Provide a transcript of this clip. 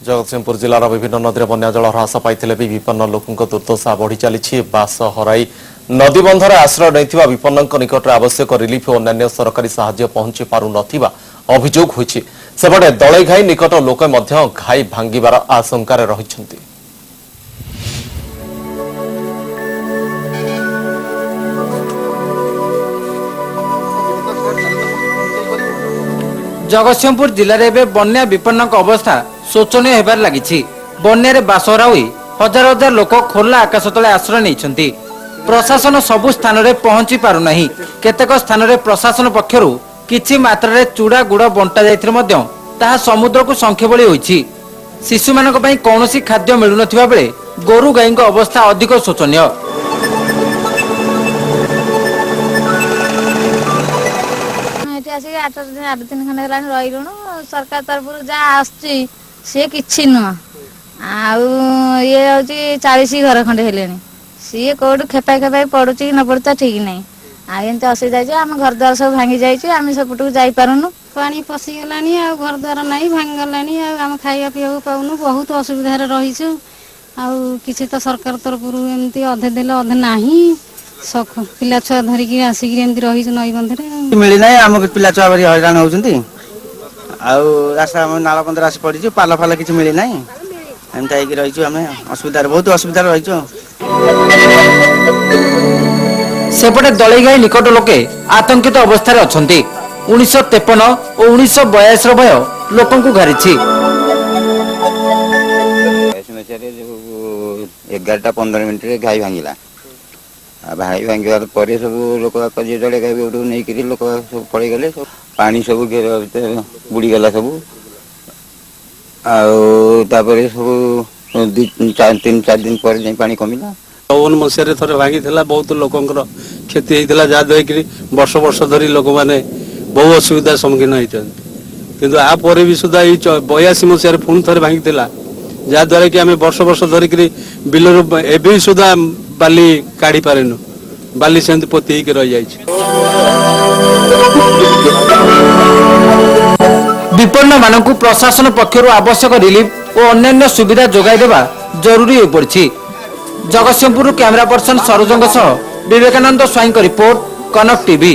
जगतसिंहपुर जिलार विभिन्न नदी बन्या जल ह्रास पाई भी विपन्न लोकों दुर्दशा बढ़ी चली बास हराई नदीबंधर आश्रय नहीं विपन्न निकट में आवश्यक रिलीफ और अन्य सरकारी साहाय्य पहुंची पारु नथिबा अभियोग होइछि। सेपटे दलई घाई निकट लोक घाई भांगिबार आशंकार रहिछन्ति। जगतसिंहपुर जिले में बन्या विपन्न अवस्था शोचनीय होबार लगी। बन्या बासहरा हुई हजार हजार लोक खोला आकाश तले आश्रय नहीं। प्रशासन सबु स्थान में पहुंची पारुना। केतेक स्थान में प्रशासन पक्षर किछि मात्रा चूड़ा गुड़ बंटा जाता समुद्र को संख्य बली होइछि। शिशु मानक पई कौनसी खाद्य मिलु नथिबा बेले गोरु गाई अवस्था अधिक शोचनीय। आठ दिन खंडे रही सरकार तरफ जहाँ सी कि नुह ये हूँ 40 घर खंडे हेले सी कौट खेपाई खेपाई पड़ू कि न पड़ू ठीक नहीं आमती असुविधा आम घर द्वार सब भांगी जाम सेपटू जापारूनु पानी पशिगला घर द्वार नहीं भांगीगला आम खाया पीवा पाऊनु बहुत असुविधा रहीचु कि तो सरकार तरफ एमती अधे देले अधे नाही पिला छुआ धरिकी आसिक रही नई बंधे मिलना आम पिला छुआ भारी हैरान होती रास्ता नाल बंधर आस पड़ी पाल फाल किसी मिलना एमती रही आम असुविधा बहुत असुविधा रही। सेपटे दलईघाई निकट लोके आतंकित अवस्था अच्छा 1953 और 1982 भय लोक घारी 11-15 मिनट घाई भांगला भाई भांगार पर सब लोक जड़े गाई नहीं लोक सब पड़े गले पानी सब घेर बुड़ीगला सब आपर सब 3-4 दिन पर पानी कमिला। 54 मसीह थे भांगी बहुत लोकर क्षति होता जहाँद्वारा कि वर्ष वर्ष धरी लोक मैंने बहु असुविधा सम्मुखीन होती किंतु आपर भी सुधा 82 मसीह पुणी थे भांगी जहाँद्वारा कि आम वर्ष वर्ष धरिक बिलर एवं सुधा बाली काढ़ी पारेनु बाली से पोती रही जाए। विपन्न मानक प्रशासन पक्षर आवश्यक रिलीफ और अन्य सुविधा जोगाई देवा जरूरी हो पड़ी। जगतसिंहपुर कैमरा पर्सन सरोजंग सह विवेकानंद स्वाई रिपोर्ट कनक टीवी।